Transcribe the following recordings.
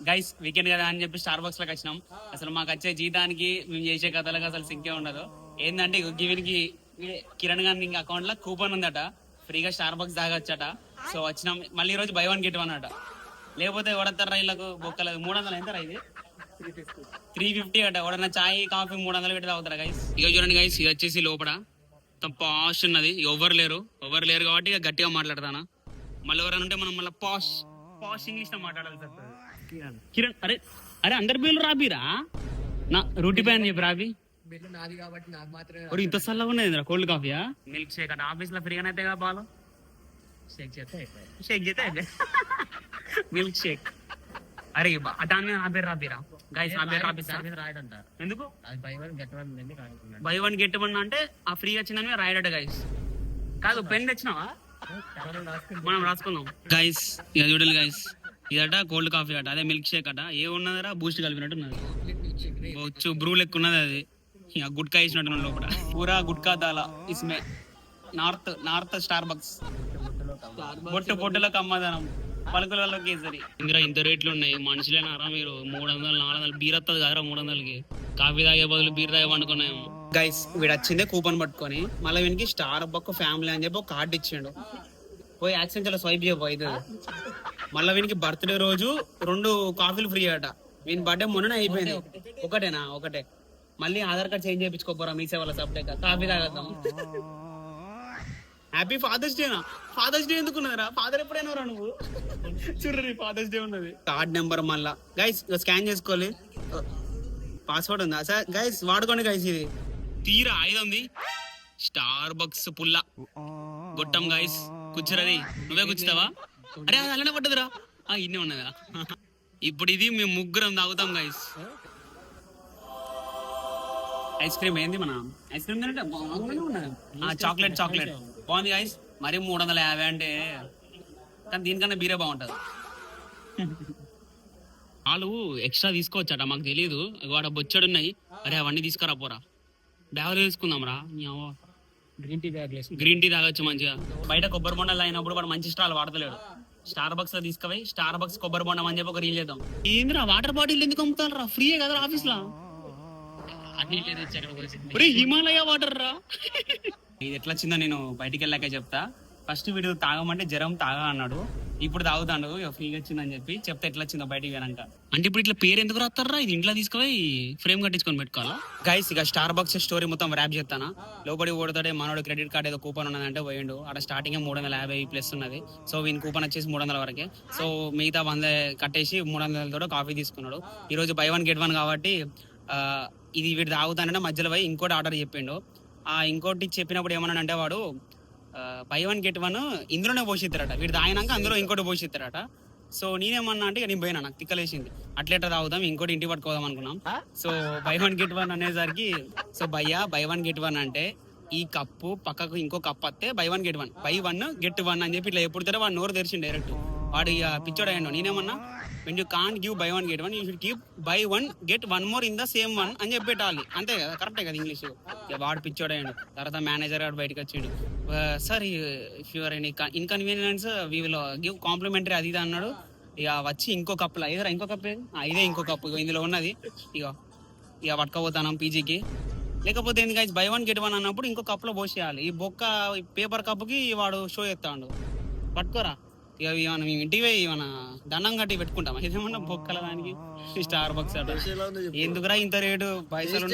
Guys weekend కదా అని చెప్పి స్టార్ బాక్స్ లోకి వచ్చినాం. అసలు మాకు వచ్చే జీతానికి మేము చేసే కథలకు అసలు సింకే ఉండదు. ఏంటంటే వీనికి కిరణ్ గారి అకౌంట్ లో కూపన్ ఉందట, ఫ్రీగా స్టార్ బాక్స్ తాగొచ్చట. సో వచ్చినాం. మళ్ళీ ఈ రోజు బై వన్ గెట్ వన్ అట. లేకపోతే ఎవడతారా వీళ్ళకు బొక్కలేదు. 300 ఎంతరా ఇది? 350 అట. ఎవడన్నా చాయ్ కాఫీ 300 పెట్టి తాగుతారా గైస్? ఇక చూడండి గైస్, ఇది వచ్చేసి లోపల మొత్తం పాష్ ఉన్నది. ఎవరు లేరు కాబట్టి ఇక గట్టిగా మాట్లాడతానా. మళ్ళీ ఎవరైనా ఉంటే మనం మళ్ళీ పాష్ ఇంగ్లీష్ లో మాట్లాడాలి సార్. కిరణ్ అరే అరే అందరి బిల్లు రాబీరా నా రూటీ పై అని చెప్పి రాబీ బిల్లు నాది కాబట్టి నాకు మాత్రమే. ఇంత చల్లగా ఉన్నది కోల్డ్ కాఫీయా? మిల్క్ షేక్ అంటే ఆఫీస్ లో ఫ్రీగానే అయితే కదా పాలు. షేక్ చేస్తే మిల్క్ షేక్. అరే దాన్ని నా పేరు రాబీరా గైస్, నా పేరు రాబీరా రాయడంట. ఎందుకు బై వన్ గెట్ వన్ అంటే ఆ ఫ్రీ వచ్చిందని రాయడట గైస్. కాదు పెన్ తెచ్చినావా? మనం రాసుకుందాం గైస్. ఇక చూడాలి గైస్, ఇదట కోల్డ్ కాఫీ అట, అదే మిల్క్ షేక్ అట. ఏ ఉన్నదరా బూస్ట్ కలిపినట్టు ఉన్నది, వచ్చు బ్రూ లెక్క ఉన్నది. అది ఇక గుట్కా వేసినట్టు లోపల పూరా గుట్కా దాలా ఇస్మే. నార్త్ స్టార్ బక్స్ పొట్టులోకి అమ్మదనం, పలుకులలో కేసరి. ఇందులో ఇంత రేట్లు ఉన్నాయి. మనుషులేనారా మీరు? 300 400 బీర్ వస్తుంది కదరా 300కి. కాఫీ తాగే బదులు బీర్ తాగే పండుకున్నాము గైస్. వీడు వచ్చిందే కూపన్ పట్టుకొని మళ్ళీ వీనికి స్టార్ బక్ ఫ్యామిలీ అని చెప్పి ఒక కార్డు ఇచ్చిండు. పోయి యాక్సిడెంట్ స్వైప్ చేయబోతుంది. మళ్ళీ వీనికి బర్త్డే రోజు 2 కాఫీలు ఫ్రీ అట. వీని బర్త్డే మొన్ననే అయిపోయింది. ఒకటే మళ్ళీ ఆధార్ కార్డ్ చేంజ్ చేయించుకోపోరా మీ సేవల సబ్లెక్క కాఫీ తాగద్దాం. హ్యాపీ ఫాదర్స్ డేనా? ఫాదర్స్ డే ఎందుకున్నారా? ఫాదర్ ఎప్పుడైనా రా నువ్వు? చూడండి ఫాదర్స్ డే ఉన్నది. కార్డ్ నెంబర్ మళ్ళా గైస్ స్కాన్ చేసుకోవాలి. పాస్వర్డ్ ఉందా సార్? గైస్ వాడుకోండి గైస్. ఇది తీరా 500 స్టార్ బక్స్ పుల్ల గొట్టం గైస్. కూర్చురది నువ్వే కూర్చుతావా? అరే అది అలానే పడ్డదిరా. ఇన్నే ఉన్నదా? ఇప్పుడు ఇది మేము ముగ్గురం తాగుతాం గైస్. ఐస్ క్రీమ్ ఏంది? మన ఐస్ క్రీమ్ చాక్లెట్ బాగుంది గైస్. మరి 350 అంటే, కానీ దీనికన్నా బీరే బాగుంటది. వాళ్ళు ఎక్స్ట్రా తీసుకోవచ్చట, మాకు తెలీదు. వాడు బొచ్చడు ఉన్నాయి. అరే అవన్నీ తీసుకురా పోరా, బ్యాగులు తీసుకుందాం రా. గ్రీన్ టీ తాగొచ్చు మంచిగా. బయట కొబ్బరి బొండాలు అయినప్పుడు వాడు మంచి స్టాల్ వాడతలేడు. స్టార్ బక్స్ లో తీసుకుపోయి స్టార్ బక్స్ కొబ్బరి బొండం అని చెప్పి ఒక రీల్ చేద్దాం. ఏందిరా వాటర్ బాటిల్ ఎందుకు అమ్ముతారు రా? ఫ్రీయే కదా ఆఫీస్ లో. హిమాలయ వాటర్ రా. ఇది ఎట్లా వచ్చిందో నేను బయటికి వెళ్ళాక చెప్తా. ఫస్ట్ వీడు తాగమంటే జ్వరం తాగా అన్నాడు, ఇప్పుడు తాగుతాడు ఫ్రీగా వచ్చిందని చెప్పి చెప్తే ఎట్లా వచ్చిందో బయటికి వెళ్ళాక. అంటే ఇప్పుడు ఇట్లా పేరు ఎందుకు రాస్తారా? ఇది ఇంట్లో తీసుకుపోయి ఫ్రేమ్ కట్టించుకొని పెట్టుకోవాలా గైస్? ఇక స్టార్ బక్స్ స్టోరీ మొత్తం ర్యాప్ చేస్తానా. లోపలికి ఓడతాడే మనోడు క్రెడిట్ కార్డ్ ఏదో కూపన్ ఉన్నదంటే పోయిండు. అక్కడ స్టార్టింగ్ 350+ ఉన్నది. సో వీని కూపన్ వచ్చేసి 300 వరకే. సో మిగతా 100 కట్టేసి 300 తోటి కాఫీ తీసుకున్నాడు. ఈ రోజు బై వన్ గెట్ వన్ కాబట్టి ఇది వీడు తాగుతానంటే మధ్యలో పోయి ఇంకోటి ఆర్డర్ చెప్పిండు. ఇంకోటి చెప్పినప్పుడు ఏమన్నాడంటే వాడు బై వన్ గెట్ వన్ ఇందులోనే పోషిస్తారట. వీడు తాగినాక అందులో ఇంకోటి పోషిస్తారట. సో నేనేమన్నా అంటే నేను పోయినా, నాకు తిక్కలేసింది. అట్లెట్లా తాగుదాం, ఇంకోటి ఇంటికి పట్టుకోదాం అనుకున్నాం. So buy one get one అనేసరికి so buy one get one అంటే ఈ కప్పు పక్కకు ఇంకో కప్ వస్తే బై వన్ గెట్ వన్ అని చెప్పి ఇట్లా ఎప్పుడు వాడు నోరు తెరిచిండు డైరెక్ట్. వాడు ఇక పిచ్చోడు అయ్యాడు. నేనేమన్నా when you can't give buy one get one, you should keep buy one get one more in the same one అని చెప్పి పెట్టాలి. అంతే కదా, కరెక్టే కదా ఇంగ్లీష్. వాడు పిచ్చోడయ్యాడు. తర్వాత మేనేజర్ గారు బయటకు వచ్చిండు. Sir if your any inconvenience we will give complimentary అది ఇది అన్నాడు. ఇక వచ్చి ఇంకో కప్పులో ఇదే ఇంకో కప్పు, ఇదే ఇంకో కప్పు ఇందులో ఉన్నది. ఇక పట్టుకోపోతాను పీజీకి. లేకపోతే ఎందుకు guys bye one get one అన్నప్పుడు ఇంకో కప్పులో పోసేయాలి. ఈ బొక్క పేపర్ కప్పుకి వాడు షో ఎత్తాడు. పట్టుకోరా. ఇక మనం ఇంటికి పోయి మన దండం కట్టి పెట్టుకుంటాం. ఇదేమన్నా బొక్కల దానికి స్టార్ బక్స్ అట. ఎందుకురా ఇంత రేటు? పైసలు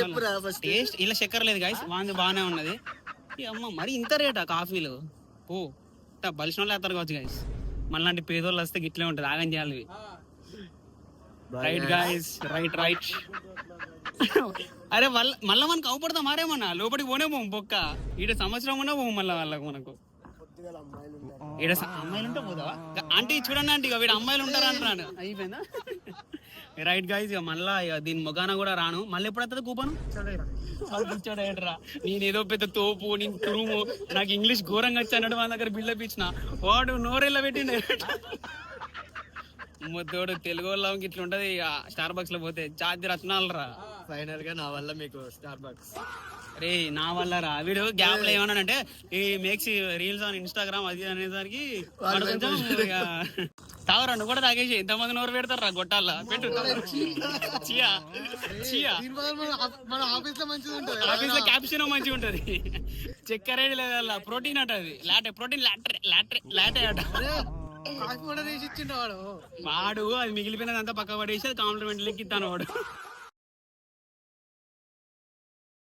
టేస్ట్ ఇలా చక్కెర లేదు గైస్, వాంది బాగానే ఉన్నది. అమ్మ మరి ఇంత రేటా కాఫీలు? బలిసిన వాళ్ళు వేస్తారు కావచ్చు గైస్. మళ్ళీ పేదోళ్ళు వస్తే గిట్లే ఉంటుంది, ఆగం చేయాలి. Right guys, right. అరే మళ్ళీ మనకు అవపడతాం మారేమన్నా, లోపలికి పోనేమో బొక్క. ఈడ సంవత్సరం ఉన్నా పోము మళ్ళీ వాళ్ళకు. మనకు అమ్మాయిలు ఉంటే పోతావా అంటే చూడండి అంటే ఇక వీడు అమ్మాయిలు ఉంటారా అంటున్నాను. అయిపోయిందా? రైట్ గైస్, ఇక మళ్ళా దీని మొగాన కూడా రాను. మళ్ళీ ఎప్పుడు వస్తుంది కూపను? కూర్చోడేట్రా, నేను ఏదో పెద్ద తోపు, నేను తురుము, నాకు ఇంగ్లీష్ ఘోరంగా వచ్చి అన్నాడు. వాళ్ళ దగ్గర బిల్డప్ ఇచ్చిన వాడు నోరెళ్ళ పెట్టిండే. ముద్దోడు తెలుగు వాళ్ళ ఇట్లా ఉంటది. స్టార్ బక్స్ లో పోతే జాతి రత్నాలు రా. ఫైనల్ గా నా వల్ల మీకు స్టార్ బక్స్ రే నా వల్ల రా వీడు గ్యాప్ లో ఏమన్నాడంటే ఈ మేక్స్ రీల్స్ ఆన్ ఇన్స్టాగ్రామ్ అది అనేసరికి వాడు కొంచెం ఇక తావరా నువ్వు కూడా తాగేసి ఎంతమంది నోరు పెడతారు రా గొట్టాల పెట్టు చియా చియా మన ఆఫీస్ లో మంచిగా ఉంటుంది. ఆఫీస్ లో క్యాప్షన్ మంచిగా ఉంటది. చక్కెర లేదా ప్రోటీన్ అట అది లాటే ప్రోటీన్ లాటే అట. కాఫీ కూడా వేసి ఇచ్చిండు వాడు. వాడు అది మిగిలిపోయినదంతా పక్క పడేసి అది కాంప్లిమెంట్ లెక్కిస్తాను వాడు.